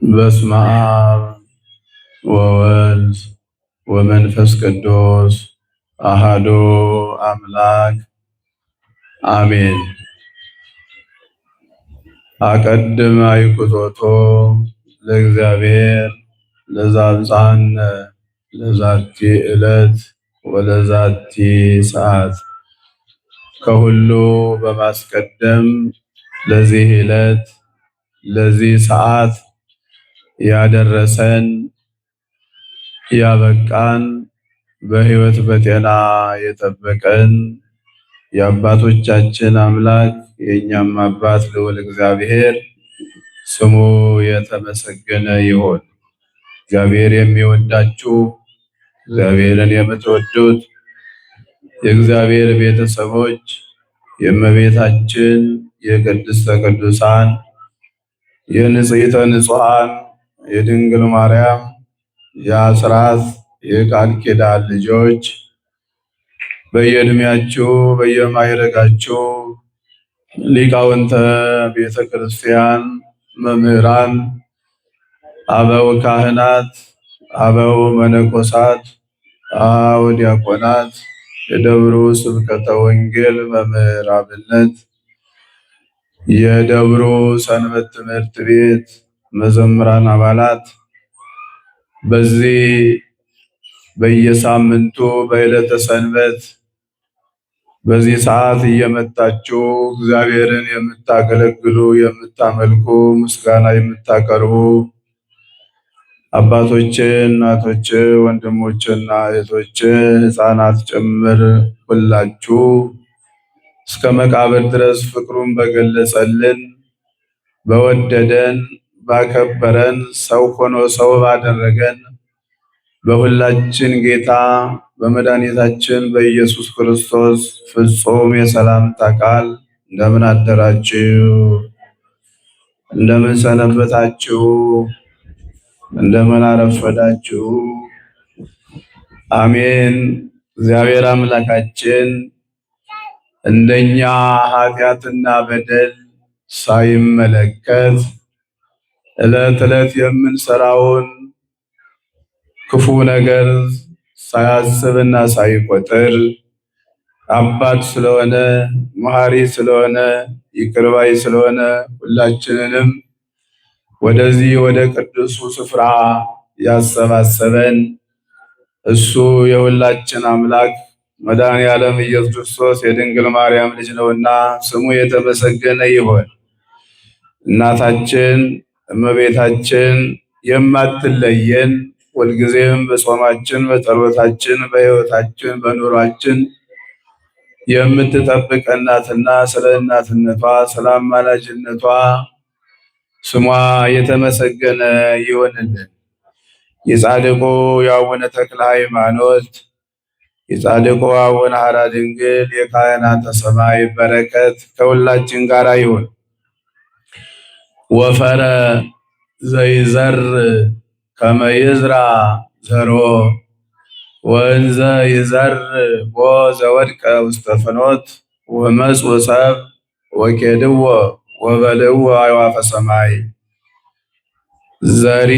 በስመ አብ ወወልድ ወመንፈስ ቅዱስ አሐዱ አምላክ አሜን። አቀድም አይኩቶቶ ለእግዚአብሔር ለዘአብጽሐነ ለዛቲ ዕለት ወለዛቲ ሰዓት። ከሁሉ በማስቀደም ለዚህ ዕለት ለዚህ ሰዓት ያደረሰን ያበቃን በሕይወት በጤና የጠበቀን የአባቶቻችን አምላክ የእኛም አባት ልዑል እግዚአብሔር ስሙ የተመሰገነ ይሁን። እግዚአብሔር የሚወዳችሁ እግዚአብሔርን የምትወዱት የእግዚአብሔር ቤተሰቦች የእመቤታችን የቅድስተ ቅዱሳን የንጽሕተ ንጹሐን የድንግል ማርያም የአስራት የቃል ኪዳን ልጆች በየዕድሜያችሁ በየማዕረጋችሁ ሊቃውንተ ቤተ ክርስቲያን መምህራን፣ አበው ካህናት፣ አበው መነኮሳት፣ አበው ዲያቆናት፣ የደብሩ ስብከተ ወንጌል መምህር አብነት፣ የደብሩ ሰንበት ትምህርት ቤት መዘምራን አባላት በዚህ በየሳምንቱ በዕለተ ሰንበት በዚህ ሰዓት እየመጣችሁ እግዚአብሔርን የምታገለግሉ የምታመልኩ ምስጋና የምታቀርቡ አባቶች፣ እናቶች፣ ወንድሞችና እህቶች፣ ሕፃናት ጭምር ሁላችሁ እስከ መቃብር ድረስ ፍቅሩን በገለጸልን በወደደን ባከበረን ሰው ሆኖ ሰው ባደረገን በሁላችን ጌታ በመድኃኒታችን በኢየሱስ ክርስቶስ ፍጹም የሰላምታ ቃል እንደምን አደራችሁ? እንደምን ሰነበታችሁ? እንደምን አረፈዳችሁ? አሜን። እግዚአብሔር አምላካችን እንደኛ ኃጢአትና በደል ሳይመለከት ዕለት ዕለት የምንሰራውን ክፉ ነገር ሳያስብና ሳይቆጥር አባት ስለሆነ መሐሪ ስለሆነ ይቅር ባይ ስለሆነ ሁላችንንም ወደዚህ ወደ ቅዱሱ ስፍራ ያሰባሰበን እሱ የሁላችን አምላክ መድኃኔዓለም ኢየሱስ ክርስቶስ የድንግል ማርያም ልጅ ነውና ስሙ የተመሰገነ ይሁን። እናታችን እመቤታችን የማትለየን ሁልጊዜም በጾማችን በጸሎታችን በሕይወታችን በኑሯችን የምትጠብቀናትና ስለ እናትነቷ ስለ አማላጅነቷ ስሟ የተመሰገነ ይሁንልን። የጻድቁ የአቡነ ተክለ ሃይማኖት የጻድቁ አቡነ ሐራ ድንግል የካህናተ ሰማይ በረከት ከሁላችን ጋር ይሁን። ወፈረ ዘይዘር ከመ ይዝራ ዘሮ ወእንዘ ይዘር ቦ ዘወድቀ ውስተ ፍኖት ወመጽኡ ሰብእ ወኬድዎ ወበልዕዎ አዕዋፈ ሰማይ። ዘሪ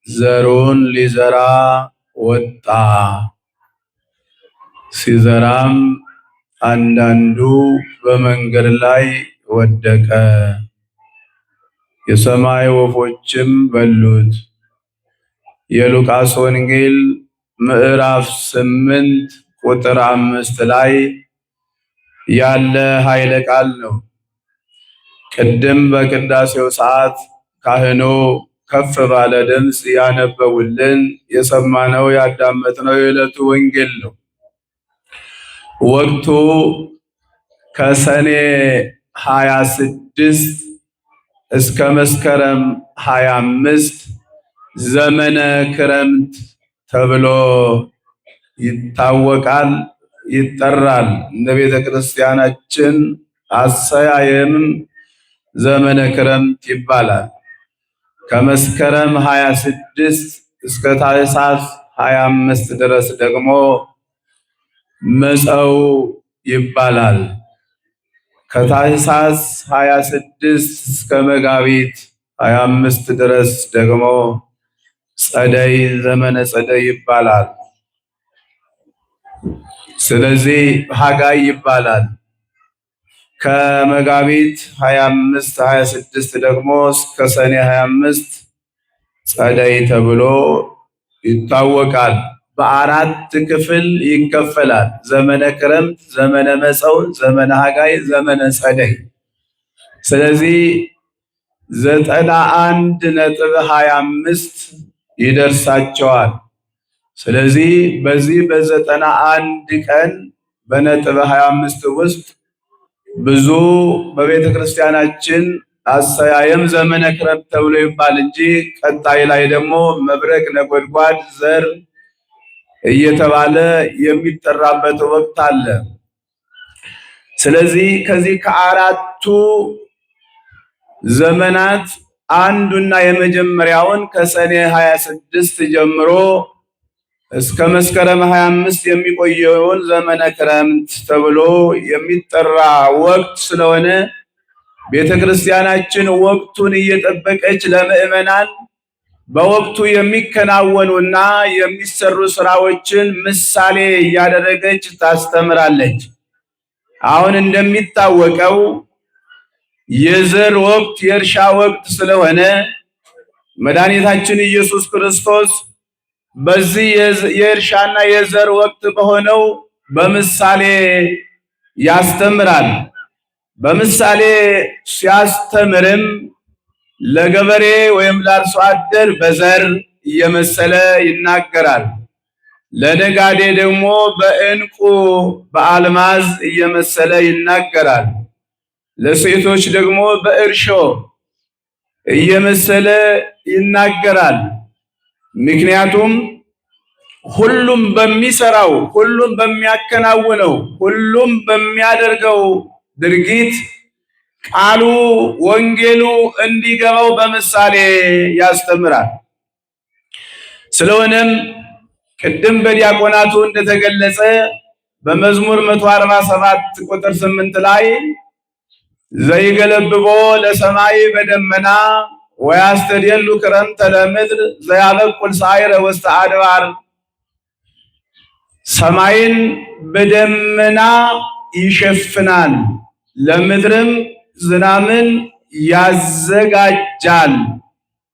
ዘሩን ሊዘራ ወጣ። ሲዘራም አንዳንዱ በመንገድ ላይ ወደቀ፣ የሰማይ ወፎችም በሉት። የሉቃስ ወንጌል ምዕራፍ 8 ቁጥር 5 ላይ ያለ ኃይለ ቃል ነው። ቅድም በቅዳሴው ሰዓት ካህኑ ከፍ ባለ ድምፅ ያነበቡልን የሰማነው ያዳመጥነው የዕለቱ ወንጌል ነው። ወቅቱ ከሰኔ 26 እስከ መስከረም 25 ዘመነ ክረምት ተብሎ ይታወቃል፣ ይጠራል። እንደ ቤተ ክርስቲያናችን አሰያየም ዘመነ ክረምት ይባላል። ከመስከረም 26 እስከ ታኅሳስ 25 ድረስ ደግሞ መጸው ይባላል። ከታኅሳስ 26 እስከ መጋቢት 25 ድረስ ደግሞ ጸደይ ዘመነ ጸደይ ይባላል። ስለዚህ ሐጋይ ይባላል። ከመጋቢት 25 26 ደግሞ እስከ ሰኔ 25 ጸደይ ተብሎ ይታወቃል። በአራት ክፍል ይከፈላል። ዘመነ ክረምት፣ ዘመነ መጸው፣ ዘመነ ሐጋይ፣ ዘመነ ጸደይ። ስለዚህ 91.25 ይደርሳቸዋል። ስለዚህ በዚህ በ91 ቀን በነጥብ 25 ውስጥ ብዙ በቤተ ክርስቲያናችን አሰያየም ዘመነ ክረምት ተብሎ ይባል እንጂ ቀጣይ ላይ ደግሞ መብረቅ፣ ነጎድጓድ፣ ዘር እየተባለ የሚጠራበት ወቅት አለ። ስለዚህ ከዚህ ከአራቱ ዘመናት አንዱና የመጀመሪያውን ከሰኔ 26 ጀምሮ እስከ መስከረም 25 የሚቆየውን ዘመነ ክረምት ተብሎ የሚጠራ ወቅት ስለሆነ ቤተክርስቲያናችን ወቅቱን እየጠበቀች ለምዕመናን በወቅቱ የሚከናወኑና የሚሰሩ ስራዎችን ምሳሌ እያደረገች ታስተምራለች። አሁን እንደሚታወቀው የዘር ወቅት የእርሻ ወቅት ስለሆነ መድኃኒታችን ኢየሱስ ክርስቶስ በዚህ የእርሻና የዘር ወቅት በሆነው በምሳሌ ያስተምራል። በምሳሌ ሲያስተምርም ለገበሬ ወይም ለአርሶ አደር በዘር እየመሰለ ይናገራል። ለነጋዴ ደግሞ በዕንቁ በአልማዝ እየመሰለ ይናገራል። ለሴቶች ደግሞ በእርሾ እየመሰለ ይናገራል። ምክንያቱም ሁሉም በሚሰራው፣ ሁሉም በሚያከናውነው፣ ሁሉም በሚያደርገው ድርጊት ቃሉ ወንጌሉ እንዲገባው በምሳሌ ያስተምራል። ስለሆነም ቅድም በዲያቆናቱ እንደተገለጸ በመዝሙር 147 ቁጥር 8 ላይ ዘይገለብቦ ለሰማይ በደመና ወያስተድየሉ ክረምተ ለምድር ዘያበቁል ሳይረ ውስተ አድባር፣ ሰማይን በደመና ይሸፍናል፣ ለምድርም ዝናምን ያዘጋጃል፣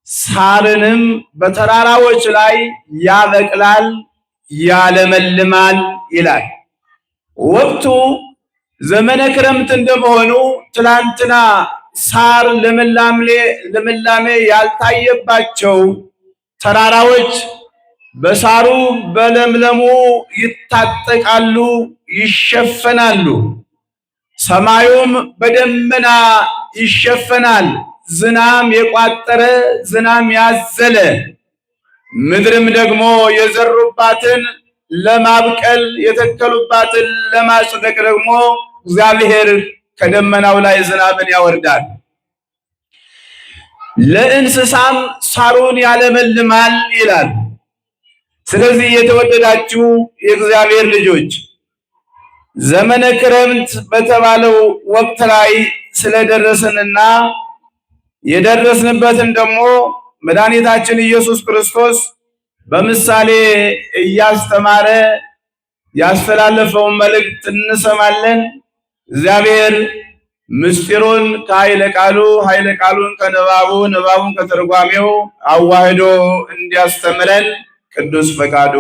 ሳርንም በተራራዎች ላይ ያበቅላል፣ ያለመልማል ይላል። ወቅቱ ዘመነ ክረምት እንደመሆኑ ትላንትና ሳር ልምላሜ ያልታየባቸው ተራራዎች በሳሩ በለምለሙ ይታጠቃሉ፣ ይሸፈናሉ። ሰማዩም በደመና ይሸፈናል፣ ዝናም የቋጠረ ዝናም ያዘለ። ምድርም ደግሞ የዘሩባትን ለማብቀል የተከሉባትን ለማጽደቅ ደግሞ እግዚአብሔር ከደመናው ላይ ዝናብን ያወርዳል። ለእንስሳም ሳሩን ያለመልማል ይላል። ስለዚህ የተወደዳችሁ የእግዚአብሔር ልጆች ዘመነ ክረምት በተባለው ወቅት ላይ ስለደረስንና የደረስንበትን ደግሞ መድኃኒታችን ኢየሱስ ክርስቶስ በምሳሌ እያስተማረ ያስተላለፈውን መልእክት እንሰማለን። እግዚአብሔር ምስጢሩን ከኃይለ ቃሉ፣ ኃይለ ቃሉን ከንባቡ፣ ንባቡን ከተርጓሜው አዋህዶ እንዲያስተምረን ቅዱስ ፈቃዱ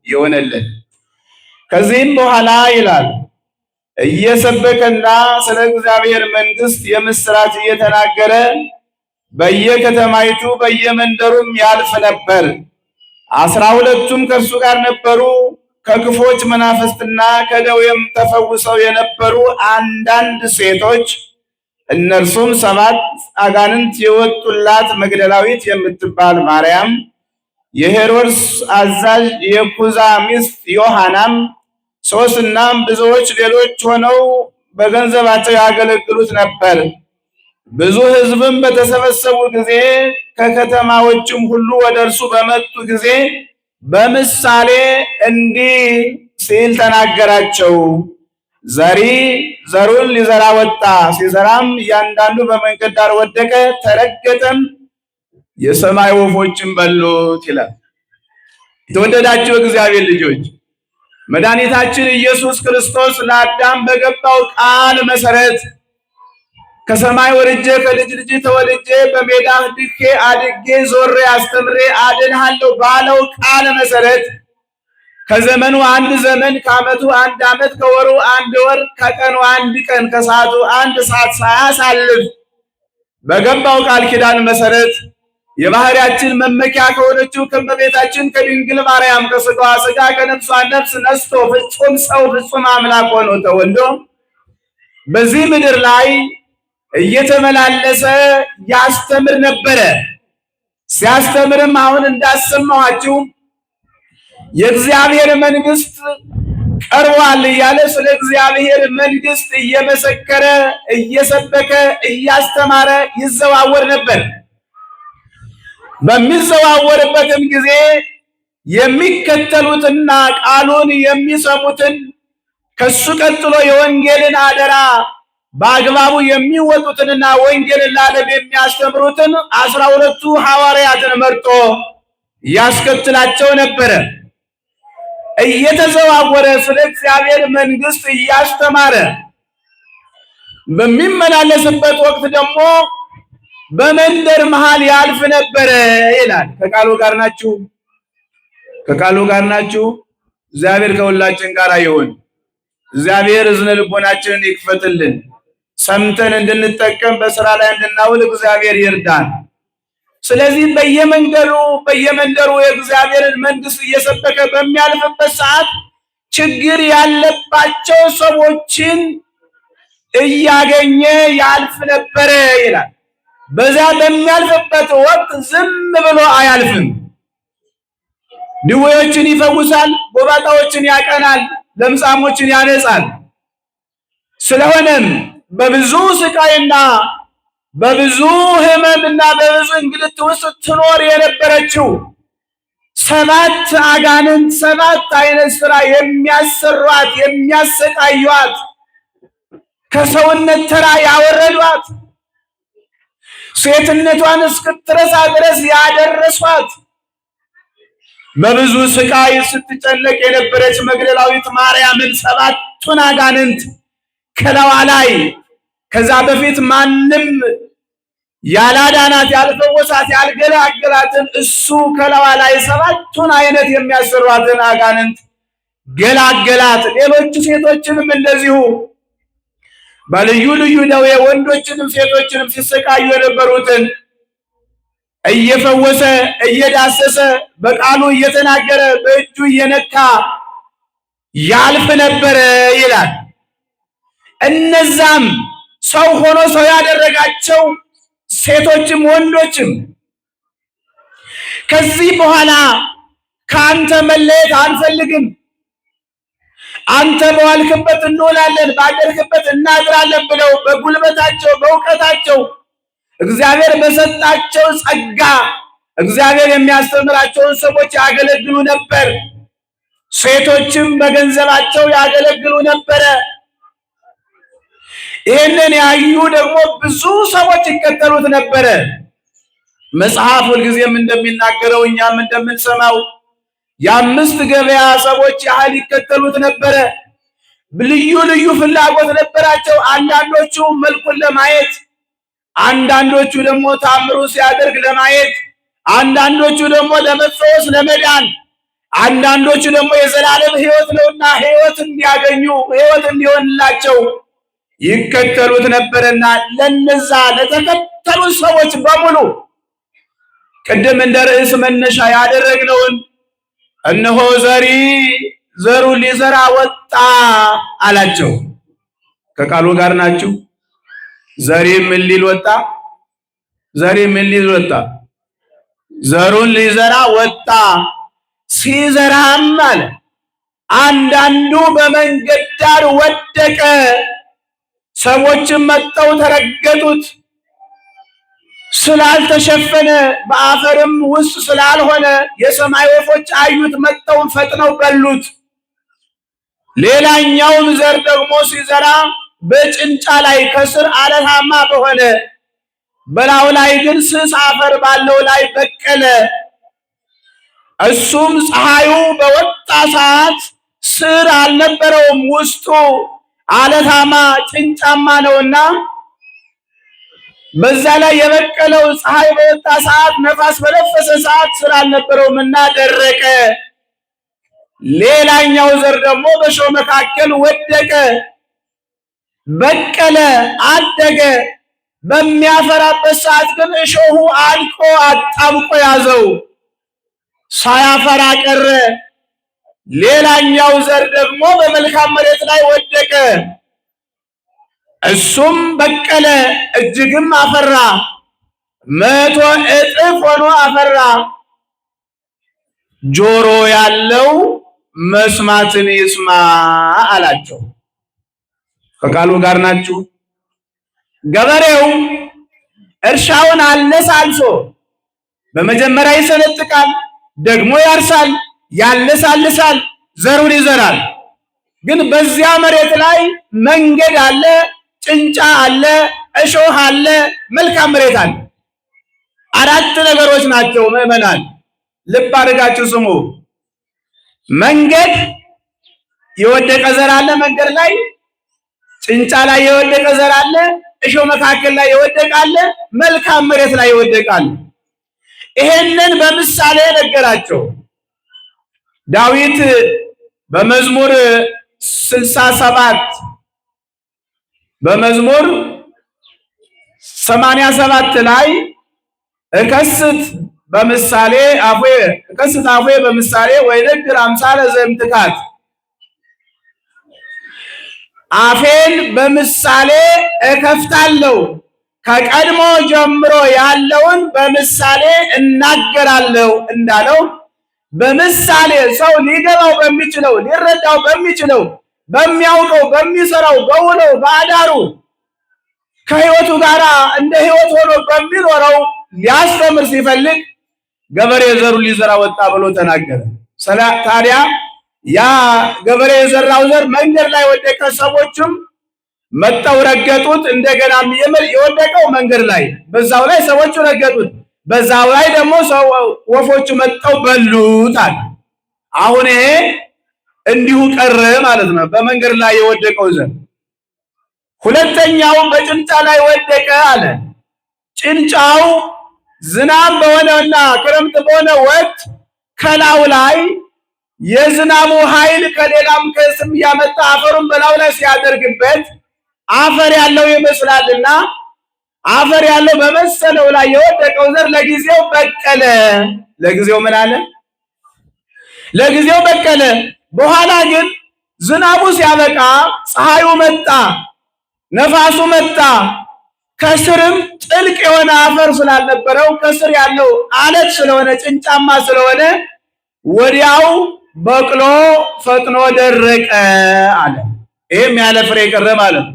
ይሆነልን። ከዚህም በኋላ ይላል እየሰበከና ስለ እግዚአብሔር መንግሥት የምስራች እየተናገረ በየከተማይቱ በየመንደሩም ያልፍ ነበር። 12ቱም ከእርሱ ጋር ነበሩ። ከክፎች መናፍስትና ከደዌም ተፈውሰው የነበሩ አንዳንድ ሴቶች፣ እነርሱም 7 አጋንንት የወጡላት መግደላዊት የምትባል ማርያም፣ የሄሮድስ አዛዥ የኩዛ ሚስት ዮሐናም፣ ሶስናም ብዙዎች ሌሎች ሆነው በገንዘባቸው ያገለግሉት ነበር። ብዙ ሕዝብም በተሰበሰቡ ጊዜ ከከተማዎችም ሁሉ ወደ እርሱ በመጡ ጊዜ በምሳሌ እንዲህ ሲል ተናገራቸው። ዘሪ ዘሩን ሊዘራ ወጣ። ሲዘራም እያንዳንዱ በመንገድ ዳር ወደቀ፣ ተረገጠም፣ የሰማይ ወፎችን በሉት ይላል። የተወደዳችሁ እግዚአብሔር ልጆች መድኃኒታችን ኢየሱስ ክርስቶስ ለአዳም በገባው ቃል መሰረት ከሰማይ ወርጄ ከልጅ ልጅ ተወልጄ በሜዳ ድኬ አድጌ ዞሬ አስተምሬ አድንሃለሁ ባለው ቃል መሰረት ከዘመኑ አንድ ዘመን፣ ከዓመቱ አንድ ዓመት፣ ከወሩ አንድ ወር፣ ከቀኑ አንድ ቀን፣ ከሰዓቱ አንድ ሰዓት ሳያሳልፍ በገባው ቃል ኪዳን መሰረት የባህሪያችን መመኪያ ከሆነችው ከእመቤታችን ከድንግል ማርያም ከሥጋዋ ሥጋ ከነፍሷ ነፍስ ነስቶ ፍጹም ሰው ፍጹም አምላክ ሆኖ ተወልዶ በዚህ ምድር ላይ እየተመላለሰ ያስተምር ነበረ። ሲያስተምርም አሁን እንዳሰማኋችሁ የእግዚአብሔር መንግስት ቀርቧል እያለ ስለ እግዚአብሔር መንግስት እየመሰከረ እየሰበከ እያስተማረ ይዘዋወር ነበር። በሚዘዋወርበትም ጊዜ የሚከተሉትና ቃሉን የሚሰሙትን ከሱ ቀጥሎ የወንጌልን አደራ በአግባቡ የሚወጡትንና ወንጌልን ለዓለም የሚያስተምሩትን 12ቱ ሐዋርያትን መርጦ ያስከትላቸው ነበረ። እየተዘዋወረ ስለ እግዚአብሔር መንግስት እያስተማረ በሚመላለስበት ወቅት ደግሞ በመንደር መሃል ያልፍ ነበረ ይላል። ከቃሉ ጋር ናችሁ? ከቃሉ ጋር ናችሁ? እግዚአብሔር ከሁላችን ጋር ይሁን። እግዚአብሔር እዝነ ልቦናችንን ይክፈትልን። ሰምተን እንድንጠቀም በስራ ላይ እንድናውል እግዚአብሔር ይርዳን። ስለዚህ በየመንደሩ የእግዚአብሔርን መንግስት እየሰበከ በሚያልፍበት ሰዓት ችግር ያለባቸው ሰዎችን እያገኘ ያልፍ ነበረ ይላል። በዛ በሚያልፍበት ወቅት ዝም ብሎ አያልፍም። ድዌዎችን ይፈውሳል፣ ጎባጣዎችን ያቀናል፣ ለምጻሞችን ያነጻል። ስለሆነም በብዙ ስቃይና በብዙ ሕመምና በብዙ እንግልት ውስጥ ትኖር የነበረችው 7 አጋንንት 7 አይነት ስራ የሚያሰሯት የሚያሰቃዩት ከሰውነት ተራ ያወረዷት ሴትነቷን እስክትረሳ ድረስ ያደረሷት በብዙ ስቃይ ስትጨነቅ የነበረች መግደላዊት ማርያምን 7ቱን አጋንንት ከላዋ ላይ ከዛ በፊት ማንም ያላዳናት ያልፈወሳት ያልገላገላትን እሱ ከላዋ ላይ 7ቱን አይነት የሚያሰሯትን አጋንንት ገላገላት። ሌሎች ሴቶችንም እንደዚሁ በልዩ ልዩ ደዌ ወንዶችንም ሴቶችንም ሲሰቃዩ የነበሩትን እየፈወሰ እየዳሰሰ በቃሉ እየተናገረ በእጁ እየነካ ያልፍ ነበረ ይላል። እነዛም ሰው ሆኖ ሰው ያደረጋቸው ሴቶችም ወንዶችም ከዚህ በኋላ ከአንተ መለየት አንፈልግም፣ አንተ በዋልክበት እንውላለን፣ ባደርክበት እናድራለን ብለው በጉልበታቸው በእውቀታቸው እግዚአብሔር በሰጣቸው ጸጋ እግዚአብሔር የሚያስተምራቸውን ሰዎች ያገለግሉ ነበር። ሴቶችም በገንዘባቸው ያገለግሉ ነበረ። ይህንን ያዩ ደግሞ ብዙ ሰዎች ይከተሉት ነበረ። መጽሐፍ ሁልጊዜም እንደሚናገረው እኛም እንደምንሰማው የ5 ገበያ ሰዎች ያህል ይከተሉት ነበረ። ልዩ ልዩ ፍላጎት ነበራቸው። አንዳንዶቹ መልኩን ለማየት፣ አንዳንዶቹ ደግሞ ታምሩ ሲያደርግ ለማየት፣ አንዳንዶቹ ደግሞ ለመፈወስ ለመዳን፣ አንዳንዶቹ ደግሞ የዘላለም ሕይወት ነውና ሕይወት እንዲያገኙ ሕይወት እንዲሆንላቸው ይከተሉት ነበርና ለነዛ ለተከተሉ ሰዎች በሙሉ ቅድም እንደ ርዕስ መነሻ ያደረግነውን እነሆ ዘሩን ሊዘራ ወጣ አላቸው። ከቃሉ ጋር ናችሁ? ዘሪ ምን ሊል ወጣ? ዘሪ ምን ሊል ወጣ? ዘሩን ሊዘራ ወጣ። ሲዘራም አለ አንዳንዱ በመንገድ ዳር ወደቀ። ሰዎችም መጥተው ተረገጡት። ስላልተሸፈነ በአፈርም ውስጥ ስላልሆነ የሰማይ ወፎች አዩት፣ መጥተው ፈጥነው በሉት። ሌላኛውም ዘር ደግሞ ሲዘራ በጭንጫ ላይ ከስር አለታማ በሆነ በላዩ ላይ ግን ስስ አፈር ባለው ላይ በቀለ። እሱም ፀሐዩ በወጣ ሰዓት ስር አልነበረውም፣ ውስጡ አለታማ ጭንጫማ ነውና በዛ ላይ የበቀለው ፀሐይ በወጣ ሰዓት ነፋስ በነፈሰ ሰዓት ስር አልነበረውምና ደረቀ። ሌላኛው ዘር ደግሞ በእሾህ መካከል ወደቀ፣ በቀለ፣ አደገ። በሚያፈራበት ሰዓት ግን እሾሁ አልቆ አጣብቆ ያዘው፣ ሳያፈራ ቀረ። ሌላኛው ዘር ደግሞ በመልካም መሬት ላይ ወደቀ፣ እሱም በቀለ፣ እጅግም አፈራ፣ 100 እጥፍ ሆኖ አፈራ። ጆሮ ያለው መስማትን ይስማ አላቸው። ከቃሉ ጋር ናችሁ? ገበሬው እርሻውን አለሳልሶ በመጀመሪያ ይሰነጥቃል፣ ደግሞ ያርሳል፣ ያለሳልሳል፣ ዘሩን ይዘራል። ግን በዚያ መሬት ላይ መንገድ አለ፣ ጭንጫ አለ፣ እሾህ አለ፣ መልካም መሬት አለ። 4 ነገሮች ናቸው ምዕመናን፣ ልብ አድርጋችሁ ስሙ። መንገድ የወደቀ ዘር አለ፣ መንገድ ላይ ጭንጫ ላይ የወደቀ ዘር አለ፣ እሾህ መካከል ላይ የወደቀ አለ፣ መልካም መሬት ላይ የወደቀ አለ። ይሄንን በምሳሌ ነገራቸው ዳዊት በመዝሙር 67 በመዝሙር 87 ላይ እከስት በምሳሌ አፉ በምሳሌ ወይነግር አምሳለ ዘእምትካት፣ አፌን በምሳሌ እከፍታለሁ፣ ከቀድሞ ጀምሮ ያለውን በምሳሌ እናገራለሁ እንዳለው በምሳሌ ሰው ሊገባው በሚችለው ሊረዳው በሚችለው በሚያውቀው በሚሰራው በውለው በአዳሩ ከህይወቱ ጋር እንደ ህይወት ሆኖ በሚኖረው ሊያስተምር ሲፈልግ ገበሬ ዘሩን ሊዘራ ወጣ ብሎ ተናገረ። ታዲያ ያ ገበሬ የዘራው ዘር መንገድ ላይ ወደቀ። ሰዎችም መጣው ረገጡት። እንደገና የወደቀው መንገድ ላይ በዛው ላይ ሰዎቹ ረገጡት። በዛው ላይ ደግሞ ወፎቹ መጣው በሉት አለ። አሁን ይሄ እንዲሁ ቀረ ማለት ነው፣ በመንገድ ላይ የወደቀው ዘር። ሁለተኛው በጭንጫ ላይ ወደቀ አለ። ጭንጫው ዝናብ በሆነና ክረምት በሆነ ወቅት ከላዩ ላይ የዝናቡ ኃይል ከሌላም ከስም ያመጣ አፈሩን በላዩ ላይ ሲያደርግበት አፈር ያለው ይመስላልና አፈር ያለው በመሰለው ላይ የወደቀው ዘር ለጊዜው በቀለ። ለጊዜው ምን አለ? ለጊዜው በቀለ። በኋላ ግን ዝናቡ ሲያበቃ ፀሐዩ መጣ፣ ነፋሱ መጣ። ከስርም ጥልቅ የሆነ አፈር ስላልነበረው ከስር ያለው አለት ስለሆነ ጭንጫማ ስለሆነ ወዲያው በቅሎ ፈጥኖ ደረቀ አለ። ይሄም ያለ ፍሬ ቀረ ማለት ነው።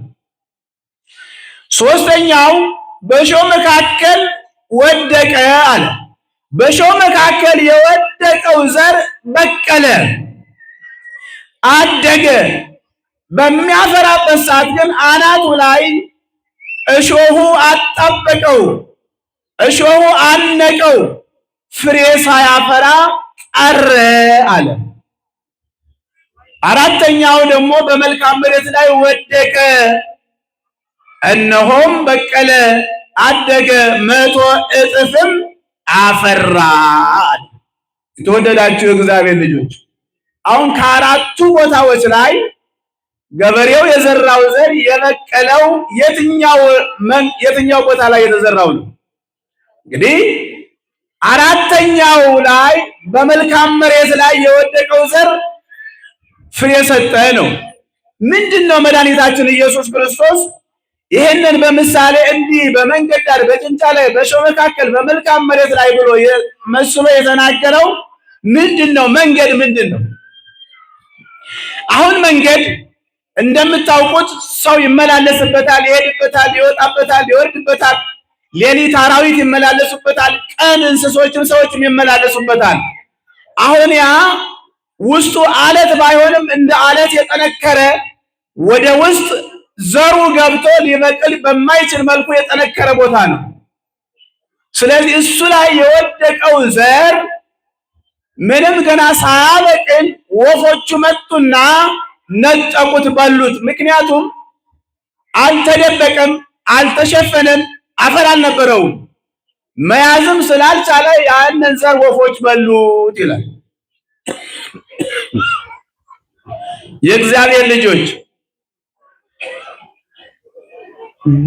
ሶስተኛው በእሾህ መካከል ወደቀ አለ። በእሾህ መካከል የወደቀው ዘር በቀለ፣ አደገ። በሚያፈራበት ሰዓት ግን አናቱ ላይ እሾሁ አጣበቀው፣ እሾሁ አነቀው፣ ፍሬ ሳያፈራ ቀረ አለ። አራተኛው ደግሞ በመልካም መሬት ላይ ወደቀ፣ እነሆም በቀለ፣ አደገ፣ 100 እጥፍም አፈራ። የተወደዳችሁ የእግዚአብሔር ልጆች አሁን ከአራቱ ቦታዎች ላይ ገበሬው የዘራው ዘር የበቀለው የትኛው ቦታ ላይ የተዘራው ነው? እንግዲህ አራተኛው ላይ በመልካም መሬት ላይ የወደቀው ዘር ፍሬ ሰጠ ነው። ምንድነው? መድኃኒታችን ኢየሱስ ክርስቶስ ይህንን በምሳሌ እንዲህ በመንገድ ዳር በጭንጫ ላይ በእሾህ መካከል በመልካም መሬት ላይ ብሎ መስሎ የተናገረው ምንድነው? መንገድ ምንድነው? አሁን መንገድ እንደምታውቁት ሰው ይመላለስበታል፣ ይሄድበታል፣ ይወጣበታል፣ ይወርድበታል። ሌሊት አራዊት ይመላለሱበታል፣ ቀን እንስሶችም ሰዎችም ይመላለሱበታል። አሁን ያ ውስጡ አለት ባይሆንም እንደ አለት የጠነከረ ወደ ውስጥ ዘሩ ገብቶ ሊበቅል በማይችል መልኩ የጠነከረ ቦታ ነው። ስለዚህ እሱ ላይ የወደቀው ዘር ምንም ገና ሳያበቅል ወፎቹ መጡና ነጠቁት፣ በሉት። ምክንያቱም አልተደበቀም፣ አልተሸፈነም፣ አፈር አልነበረውም። መያዝም ስላልቻለ ያንን ዘር ወፎች በሉት ይላል። የእግዚአብሔር ልጆች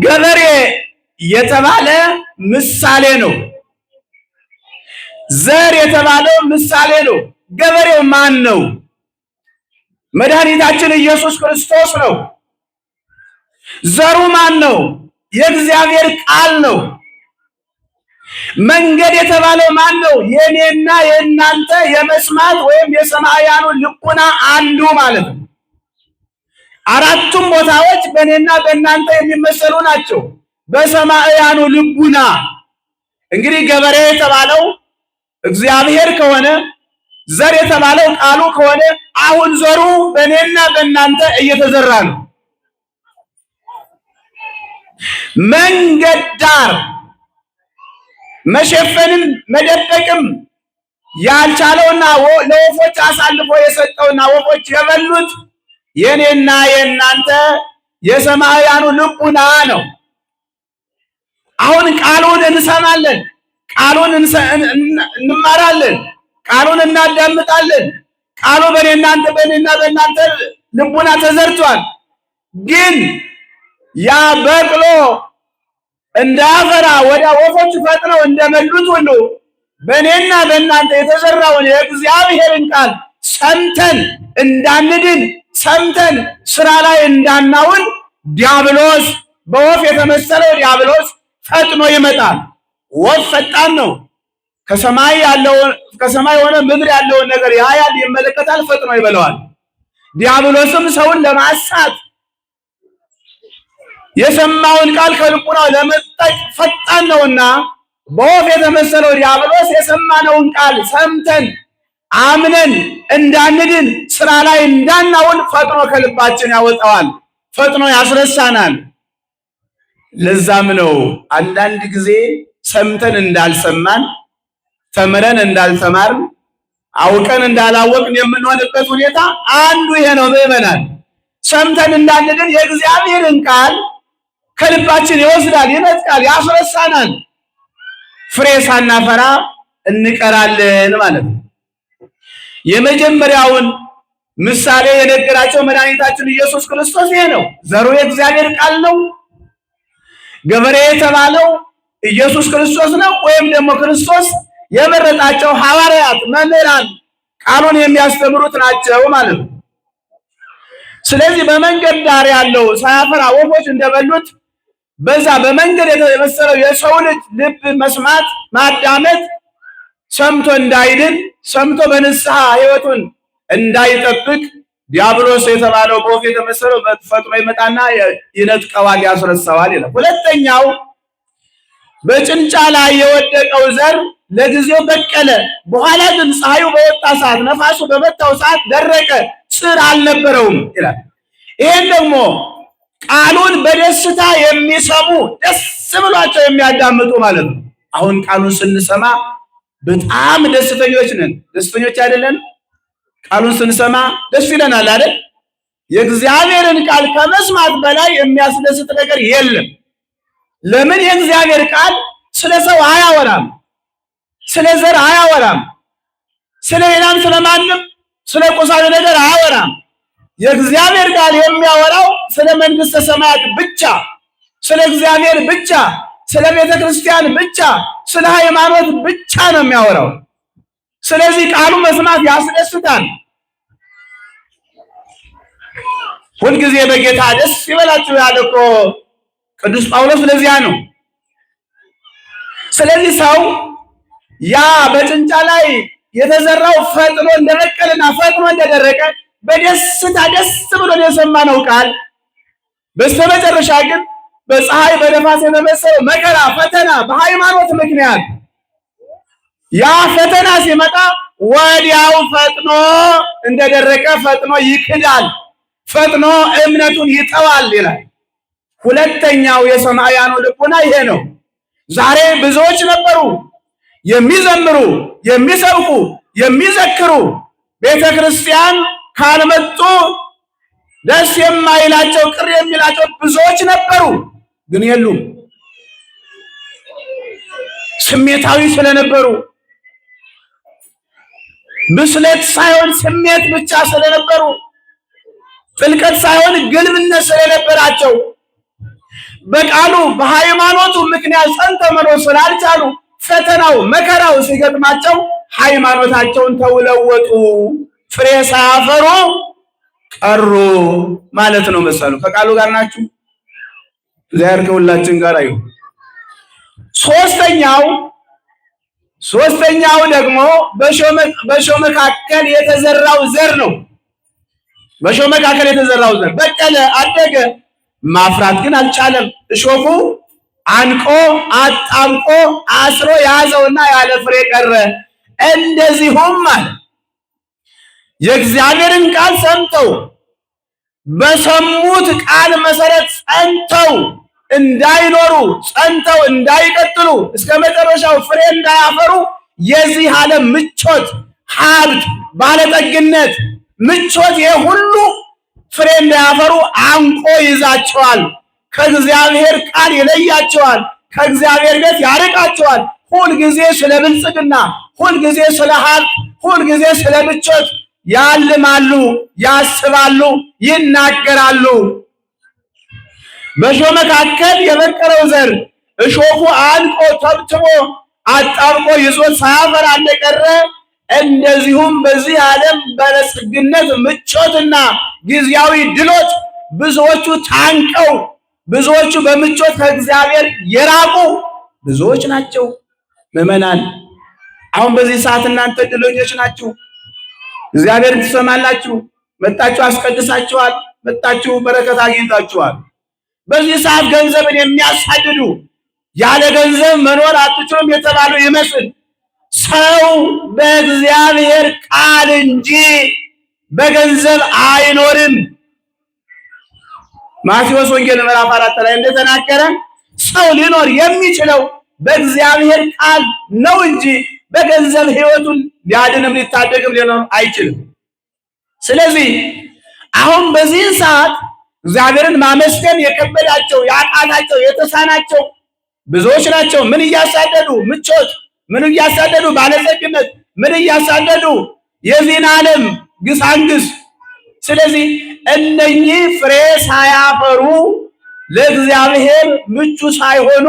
ገበሬ የተባለ ምሳሌ ነው። ዘር የተባለው ምሳሌ ነው። ገበሬው ማን ነው? መድኃኒታችን ኢየሱስ ክርስቶስ ነው። ዘሩ ማን ነው? የእግዚአብሔር ቃል ነው። መንገድ የተባለው ማን ነው? የኔና የእናንተ የመስማት ወይም የሰማያኑ ልቡና አንዱ ማለት ነው። አራቱም ቦታዎች በእኔና በእናንተ የሚመሰሉ ናቸው። በሰማያኑ ልቡና እንግዲህ ገበሬ የተባለው እግዚአብሔር ከሆነ፣ ዘር የተባለው ቃሉ ከሆነ፣ አሁን ዘሩ በእኔና በእናንተ እየተዘራ ነው። መንገድ ዳር መሸፈንም መደበቅም ያልቻለውና ለወፎች አሳልፎ የሰጠውና ወፎች የበሉት የኔና የእናንተ የሰማያኑ ልቡና ነው። አሁን ቃሉን እንሰማለን፣ ቃሉን እንማራለን፣ ቃሉን እናዳምጣለን። ቃሉ በእኔና በእናንተ ልቡና ተዘርቷል። ግን ያ በቅሎ እንዳፈራ ወደ ወፎች ፈጥነው እንደመሉት ሁሉ በእኔና በእናንተ የተዘራውን የእግዚአብሔርን ቃል ሰምተን እንዳንድን፣ ሰምተን ስራ ላይ እንዳናውል ዲያብሎስ፣ በወፍ የተመሰለው ዲያብሎስ ፈጥኖ ይመጣል። ወፍ ፈጣን ነው። ከሰማይ ሆነ ምድር ያለውን ነገር ያያል፣ ይመለከታል፣ ፈጥኖ ይበለዋል። ዲያብሎስም ሰውን ለማሳት የሰማውን ቃል ከልቡናው ለመጠቅ ፈጣን ነውና በወፍ የተመሰለው ዲያብሎስ የሰማነውን ቃል ሰምተን አምነን እንዳንድን ስራ ላይ እንዳናውል ፈጥኖ ከልባችን ያወጣዋል፣ ፈጥኖ ያስረሳናል። ለዛም ነው አንዳንድ ጊዜ ሰምተን እንዳልሰማን፣ ተምረን እንዳልተማርን፣ አውቀን እንዳላወቅን የምንሆንበት ሁኔታ አንዱ ይሄ ነው። ምዕመናን ሰምተን እንዳንድን የእግዚአብሔርን ቃል ከልባችን ይወስዳል፣ ይነጥቃል፣ ያስረሳናል። ፍሬ ሳናፈራ እንቀራለን ማለት ነው። የመጀመሪያውን ምሳሌ የነገራቸው መድኃኒታችን ኢየሱስ ክርስቶስ ይሄ ነው። ዘሩ የእግዚአብሔር ቃል ነው። ገበሬ የተባለው ኢየሱስ ክርስቶስ ነው፣ ወይም ደግሞ ክርስቶስ የመረጣቸው ሐዋርያት፣ መምህራን ቃሉን የሚያስተምሩት ናቸው ማለት ነው። ስለዚህ በመንገድ ዳር ያለው ሳያፈራ ወፎች እንደበሉት በዛ በመንገድ የተመሰለው የሰው ልጅ ልብ መስማት፣ ማዳመጥ፣ ሰምቶ እንዳይድን፣ ሰምቶ በንስሐ ሕይወቱን እንዳይጠብቅ ዲያብሎስ የተባለው በወፍ የተመሰለው ፈጥኖ ይመጣና ይነጥቀዋል፣ ያስረሳዋል ይላል። ሁለተኛው በጭንጫ ላይ የወደቀው ዘር ለጊዜው በቀለ፣ በኋላ ግን ፀሐዩ በወጣ ሰዓት፣ ነፋሱ በመታው ሰዓት ደረቀ፣ ስር አልነበረውም ይላል። ይሄን ደግሞ ቃሉን በደስታ የሚሰሙ ደስ ብሏቸው የሚያዳምጡ ማለት ነው። አሁን ቃሉን ስንሰማ በጣም ደስተኞች ነን። ደስተኞች አይደለን? ቃሉን ስንሰማ ደስ ይለናል አይደል? የእግዚአብሔርን ቃል ከመስማት በላይ የሚያስደስት ነገር የለም። ለምን? የእግዚአብሔር ቃል ስለ ሰው አያወራም፣ ስለ ዘር አያወራም፣ ስለ ሌላም ስለማንም ስለ ቁሳዊ ነገር አያወራም። የእግዚአብሔር ቃል የሚያወራው ስለ መንግስተ ሰማያት ብቻ፣ ስለ እግዚአብሔር ብቻ፣ ስለ ቤተ ክርስቲያን ብቻ፣ ስለ ሃይማኖት ብቻ ነው የሚያወራው። ስለዚህ ቃሉ መስማት ያስደስታል። ሁልጊዜ በጌታ ደስ ይበላችሁ ያለ እኮ ቅዱስ ጳውሎስ ለዚያ ነው። ስለዚህ ሰው ያ በጭንጫ ላይ የተዘራው ፈጥኖ እንደበቀለና ፈጥኖ እንደደረቀ በደስታ ደስ ብሎ የሰማነው ቃል በስተመጨረሻ ግን በፀሐይ በነፋስ የተመሰለው መከራ፣ ፈተና በሃይማኖት ምክንያት ያ ፈተና ሲመጣ ወዲያው ፈጥኖ እንደደረቀ ፈጥኖ ይክዳል፣ ፈጥኖ እምነቱን ይተዋል ይላል። ሁለተኛው የሰማያኑ ልቡና ይሄ ነው። ዛሬ ብዙዎች ነበሩ የሚዘምሩ፣ የሚሰብኩ፣ የሚዘክሩ ቤተ ክርስቲያን ካልመጡ ደስ የማይላቸው ቅር የሚላቸው ብዙዎች ነበሩ፣ ግን የሉም። ስሜታዊ ስለነበሩ ብስለት ሳይሆን ስሜት ብቻ ስለነበሩ ጥልቀት ሳይሆን ግልብነት ስለነበራቸው በቃሉ በሃይማኖቱ ምክንያት ጸንተው መኖር ስላልቻሉ ፈተናው መከራው ሲገጥማቸው ሃይማኖታቸውን ተውለወጡ፣ ፍሬ ሳያፈሩ ቀሩ ማለት ነው መሰሉ። ከቃሉ ጋር ናችሁ? እግዚአብሔር ከሁላችን ጋር ይሁን። ሶስተኛው ደግሞ በእሾህ መካከል የተዘራው ዘር ነው። በእሾህ መካከል የተዘራው ዘር በቀለ፣ አደገ፣ ማፍራት ግን አልቻለም። እሾሁ አንቆ አጣብቆ አስሮ ያዘውና ያለ ፍሬ ቀረ። እንደዚሁም ማለት የእግዚአብሔርን ቃል ሰምተው በሰሙት ቃል መሰረት ጸንተው እንዳይኖሩ ጸንተው እንዳይቀጥሉ እስከ መጨረሻው ፍሬ እንዳያፈሩ የዚህ ዓለም ምቾት፣ ሀብት፣ ባለጠግነት፣ ምቾት የሁሉ ፍሬ እንዳያፈሩ አንቆ ይዛቸዋል። ከእግዚአብሔር ቃል ይለያቸዋል። ከእግዚአብሔር ቤት ያርቃቸዋል። ሁልጊዜ ስለ ብልጽግና፣ ሁልጊዜ ስለ ሀብት፣ ሁልጊዜ ስለ ምቾት ያልማሉ፣ ያስባሉ፣ ይናገራሉ። በእሾህ መካከል የበቀለው ዘር እሾሁ አንቆ ተብትቦ አጣብቆ ይዞት ሳያፈራ እንደቀረ እንደዚሁም በዚህ ዓለም ባለጸግነት፣ ምቾትና ጊዜያዊ ድሎት ብዙዎቹ ታንቀው ብዙዎቹ በምቾት ከእግዚአብሔር የራቁ ብዙዎች ናቸው። ምዕመናን አሁን በዚህ ሰዓት እናንተ ድሎኞች ናችሁ። እግዚአብሔርን ትሰማላችሁ። መጣችሁ አስቀድሳችኋል። መጣችሁ በረከት አግኝታችኋል። በዚህ ሰዓት ገንዘብን የሚያሳድዱ ያለ ገንዘብ መኖር አትችሉም የተባሉ ይመስል ሰው በእግዚአብሔር ቃል እንጂ በገንዘብ አይኖርም። ማቴዎስ ወንጌል ምዕራፍ 4 ላይ እንደተናገረ ሰው ሊኖር የሚችለው በእግዚአብሔር ቃል ነው እንጂ በገንዘብ ሕይወቱን ሊያድንም ሊታደግም ሊኖር አይችልም። ስለዚህ አሁን በዚህ ሰዓት እግዚአብሔርን ማመስገን የከበዳቸው፣ ያቃታቸው፣ የተሳናቸው ብዙዎች ናቸው። ምን እያሳደዱ ምቾት፣ ምን እያሳደዱ ባለጸግነት፣ ምን እያሳደዱ የዚህን ዓለም ግሳንግስ። ስለዚህ እነኚህ ፍሬ ሳያፈሩ ለእግዚአብሔር ምቹ ሳይሆኑ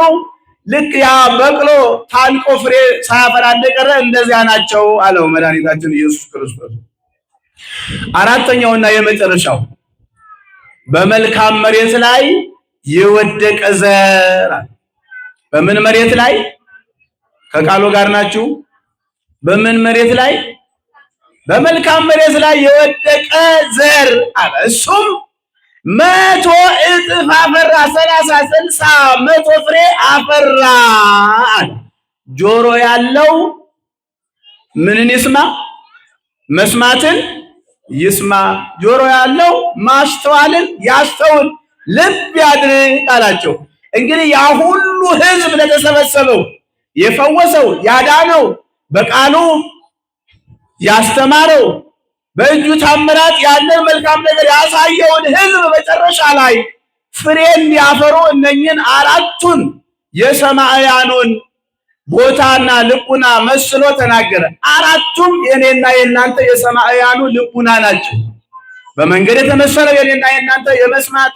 ልክ ያ በቅሎ ታንቆ ፍሬ ሳያፈራ እንደቀረ እንደዚያ ናቸው አለው መድኃኒታችን ኢየሱስ ክርስቶስ። አራተኛውና የመጨረሻው በመልካም መሬት ላይ የወደቀ ዘር። በምን መሬት ላይ? ከቃሉ ጋር ናችሁ? በምን መሬት ላይ? በመልካም መሬት ላይ የወደቀ ዘር አለ። እሱም 100 እጥፍ አፈራ፣ 30፣ 60፣ 100 ፍሬ አፈራ አለ። ጆሮ ያለው ምንን ይስማ? መስማትን ይስማ። ጆሮ ያለው ማስተዋልን ያስተውል፣ ልብ ያድርግ አላቸው። እንግዲህ ያ ሁሉ ሕዝብ ለተሰበሰበው የፈወሰው፣ ያዳነው፣ በቃሉ ያስተማረው፣ በእጁ ታምራት ያለን መልካም ነገር ያሳየውን ሕዝብ መጨረሻ ላይ ፍሬ እንዲያፈሩ እነኝን አራቱን የሰማያኑን ቦታና ልቡና መስሎ ተናገረ። አራቱም የኔና የእናንተ የሰማያኑ ልቡና ናቸው። በመንገድ የተመሰለው የኔና የእናንተ የመስማት፣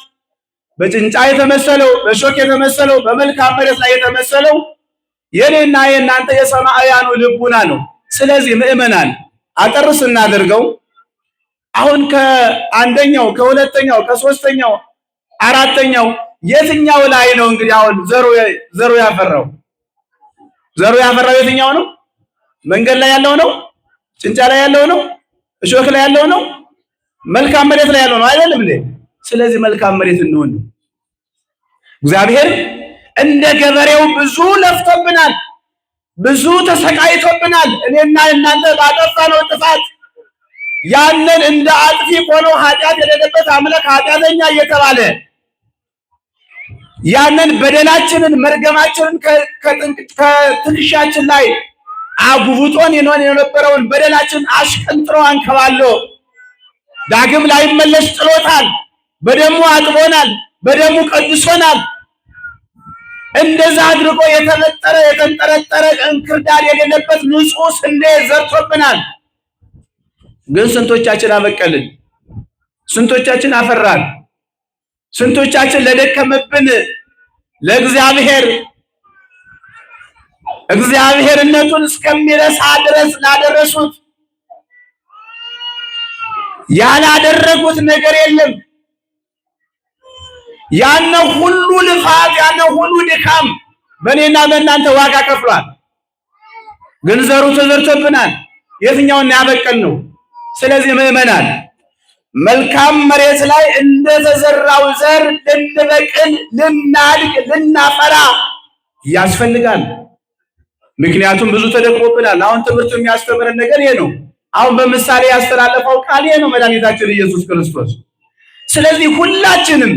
በጭንጫ የተመሰለው፣ በሾክ የተመሰለው፣ በመልካም መሬት ላይ የተመሰለው የኔና የእናንተ የሰማያኑ ልቡና ነው። ስለዚህ ምዕመናን አጠር ስናደርገው አሁን ከአንደኛው፣ ከሁለተኛው፣ ከሶስተኛው፣ አራተኛው የትኛው ላይ ነው እንግዲህ አሁን ዘሩ ያፈራው? ዘሩ ያፈራው የትኛው ነው? መንገድ ላይ ያለው ነው? ጭንጫ ላይ ያለው ነው? እሾክ ላይ ያለው ነው? መልካም መሬት ላይ ያለው ነው አይደለም እንዴ? ስለዚህ መልካም መሬት እንሆን። እግዚአብሔር እንደ ገበሬው ብዙ ለፍቶብናል፣ ብዙ ተሰቃይቶብናል። እኔና እናንተ ባጠፋነው ጥፋት ያንን እንደ አጥፊ ሆኖ ኃጢአት የሌለበት አምላክ ኃጢአተኛ እየተባለ ያንን በደላችንን መርገማችንን ከትከሻችን ላይ አጉብጦን የነበረውን በደላችን አሽቀንጥሮ አንከባሎ ዳግም ላይመለስ ጥሎታል። በደሙ አጥቦናል፣ በደሙ ቀድሶናል። እንደዛ አድርጎ የተመጠረ የተንጠረጠረ እንክርዳድ የሌለበት ንጹሕ ስንዴ ዘርቶብናል። ግን ስንቶቻችን አበቀልን? ስንቶቻችን አፈራን? ስንቶቻችን ለደከመብን ለእግዚአብሔር እግዚአብሔርነቱን እስከሚረሳ ድረስ ላደረሱት ያላደረጉት ነገር የለም። ያነ ሁሉ ልፋት ያነ ሁሉ ድካም በእኔና በእናንተ ዋጋ ከፍሏል። ግን ዘሩ ተዘርቶብናል። የትኛውን ያበቀል ነው? ስለዚህ ምዕመናን መልካም መሬት ላይ እንደተዘራው ዘር ልንበቅል፣ ልናድግ፣ ልናፈራ ያስፈልጋል። ምክንያቱም ብዙ ተደክሞብናል። አሁን ትምህርቱ የሚያስተምረን ነገር ይሄ ነው። አሁን በምሳሌ ያስተላለፈው ቃል ይሄ ነው፣ መድኃኒታችን ኢየሱስ ክርስቶስ። ስለዚህ ሁላችንም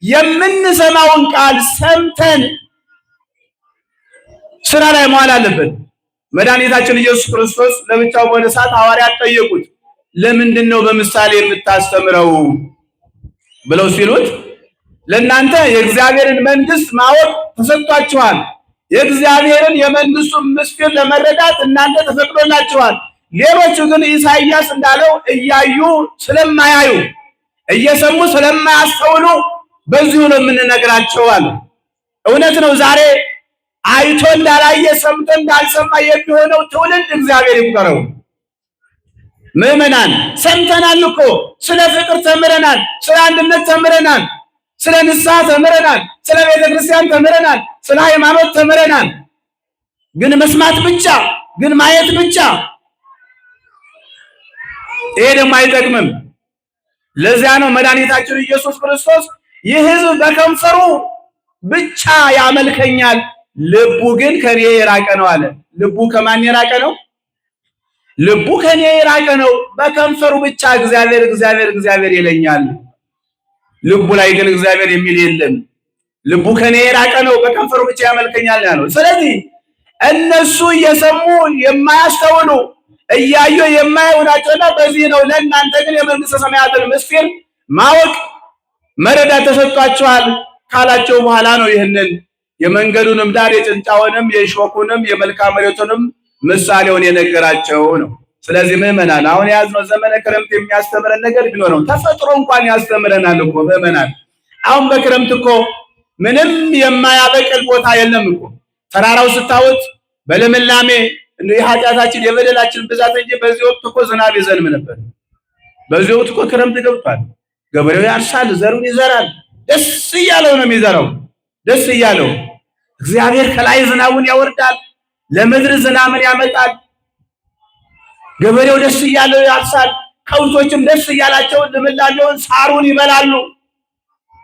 የምንሰማውን ቃል ሰምተን ስራ ላይ መዋል አለብን። መድኃኒታችን ኢየሱስ ክርስቶስ ለብቻው በሆነ ሰዓት ሐዋርያት ጠየቁት፣ ለምንድን ነው በምሳሌ የምታስተምረው ብለው ሲሉት፣ ለእናንተ የእግዚአብሔርን መንግስት ማወቅ ተሰጥቷችኋል። የእግዚአብሔርን የመንግስቱን ምስጢር ለመረዳት እናንተ ተፈቅዶላችኋል። ሌሎቹ ግን ኢሳይያስ እንዳለው እያዩ ስለማያዩ እየሰሙ ስለማያስተውሉ በዚሁ ነው የምንነግራቸው አለ። እውነት ነው። ዛሬ አይቶ እንዳላየ ሰምቶ እንዳልሰማ የሚሆነው ትውልድ እግዚአብሔር ይቁጠረው። ምዕመናን ሰምተናል እኮ ስለ ፍቅር ተምረናል፣ ስለ አንድነት ተምረናል፣ ስለ ንስሐ ተምረናል፣ ስለ ቤተ ክርስቲያን ተምረናል፣ ስለ ሃይማኖት ተምረናል። ግን መስማት ብቻ፣ ግን ማየት ብቻ ይሄ ደግሞ አይጠቅምም። ለዚያ ነው መድኃኒታችን ኢየሱስ ክርስቶስ ይህ ሕዝብ በከንፈሩ ብቻ ያመልከኛል፣ ልቡ ግን ከኔ የራቀ ነው አለ። ልቡ ከማን የራቀ ነው? ልቡ ከኔ የራቀ ነው። በከንፈሩ ብቻ እግዚአብሔር እግዚአብሔር እግዚአብሔር ይለኛል፣ ልቡ ላይ ግን እግዚአብሔር የሚል የለም። ልቡ ከኔ የራቀ ነው፣ በከንፈሩ ብቻ ያመልከኛል ያለው። ስለዚህ እነሱ እየሰሙ የማያስተውሉ እያዩ የማያዩ ናቸውና በዚህ ነው ለእናንተ ግን የመንግስተ ሰማያትን ምስጢር ማወቅ መረዳት ተሰጥቷችኋል ካላቸው በኋላ ነው ይህንን የመንገዱንም ዳር የጭንጫውንም የሾኩንም የመልካም መሬቱንም ምሳሌውን የነገራቸው ነው። ስለዚህ ምዕመናን አሁን የያዝነው ዘመነ ክረምት የሚያስተምረን ነገር ቢኖረው ተፈጥሮ እንኳን ያስተምረናል እኮ ምዕመናን። አሁን በክረምት እኮ ምንም የማያበቅል ቦታ የለም እኮ። ተራራው ስታዩት በልምላሜ የኃጢአታችን የበደላችን ብዛት እንጂ በዚህ ወቅት እኮ ዝናብ ይዘንብ ነበር። በዚህ ወቅት እኮ ክረምት ገብቷል። ገበሬው ያርሳል፣ ዘሩን ይዘራል። ደስ እያለው ነው የሚዘራው፣ ደስ እያለው። እግዚአብሔር ከላይ ዝናቡን ያወርዳል፣ ለምድር ዝናብን ያመጣል። ገበሬው ደስ እያለው ያርሳል፣ ከብቶችም ደስ እያላቸው ልምላሜውን ሳሩን ይበላሉ።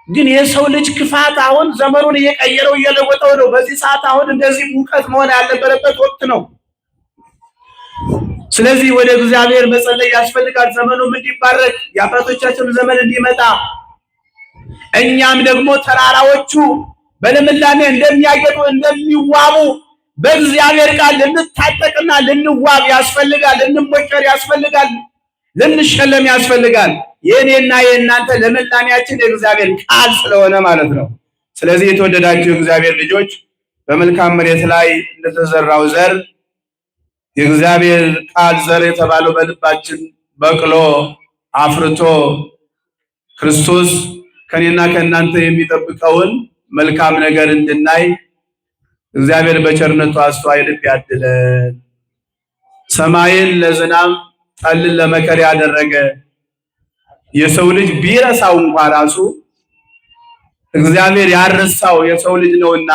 ግን የሰው ልጅ ክፋት አሁን ዘመኑን እየቀየረው እየለወጠው ነው። በዚህ ሰዓት አሁን እንደዚህ ሙቀት መሆን ያልነበረበት ወቅት ነው። ስለዚህ ወደ እግዚአብሔር መጸለይ ያስፈልጋል። ዘመኑም እንዲባረክ የአባቶቻችን ዘመን እንዲመጣ እኛም ደግሞ ተራራዎቹ በልምላሜ እንደሚያጌጡ እንደሚዋቡ በእግዚአብሔር ቃል ልንታጠቅና ልንዋብ ያስፈልጋል። ልንሞከር ያስፈልጋል። ልንሸለም ያስፈልጋል። የእኔና የእናንተ ልምላሜያችን የእግዚአብሔር ቃል ስለሆነ ማለት ነው። ስለዚህ የተወደዳችሁ እግዚአብሔር ልጆች በመልካም መሬት ላይ እንደተዘራው ዘር የእግዚአብሔር ቃል ዘር የተባለው በልባችን በቅሎ አፍርቶ ክርስቶስ ከኔና ከእናንተ የሚጠብቀውን መልካም ነገር እንድናይ እግዚአብሔር በቸርነቱ አስተዋይ ልብ ያድለን። ሰማይን ለዝናብ ጠልን ለመከር ያደረገ የሰው ልጅ ቢረሳው እንኳን ራሱ እግዚአብሔር ያረሳው የሰው ልጅ ነውና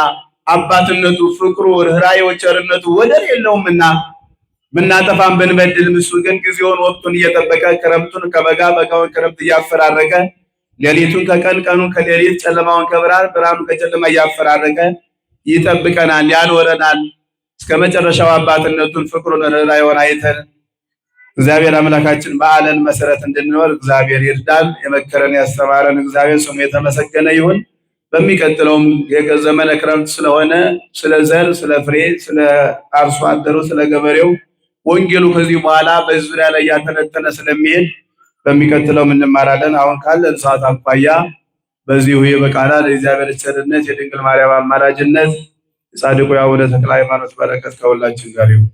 አባትነቱ፣ ፍቅሩ፣ ርኅራኄው፣ ቸርነቱ ወደር የለውምና ብናጠፋም ብንበድል እሱ ግን ጊዜውን ወቅቱን እየጠበቀ ክረምቱን ከበጋ በጋውን ክረምት እያፈራረቀ ሌሊቱን ከቀን ቀኑን ከሌሊት ጨለማውን ከብርሃን ብርሃኑን ከጨለማ እያፈራረቀ ይጠብቀናል፣ ያኖረናል። እስከ መጨረሻው አባትነቱን ፍቅሩን ርኅራኄውን አይተን እግዚአብሔር አምላካችን በዓለን መሰረት እንድንኖር እግዚአብሔር ይርዳን። የመከረን ያስተማረን እግዚአብሔር ስሙ የተመሰገነ ይሁን። በሚቀጥለውም የዘመነ ክረምት ስለሆነ ስለ ዘር፣ ስለ ፍሬ፣ ስለ አርሶ አደሩ፣ ስለ ገበሬው ወንጌሉ ከዚህ በኋላ በዚህ ዙሪያ ላይ ያተነተነ ስለሚሄድ በሚቀጥለው እንማራለን። አሁን ካለን ሰዓት አኳያ በዚሁ ይበቃናል። የእግዚአብሔር ቸርነት፣ የድንግል ማርያም አማላጅነት፣ የጻድቁ የአቡነ ተክለ ሃይማኖት በረከት ከሁላችን ጋር ይሁን።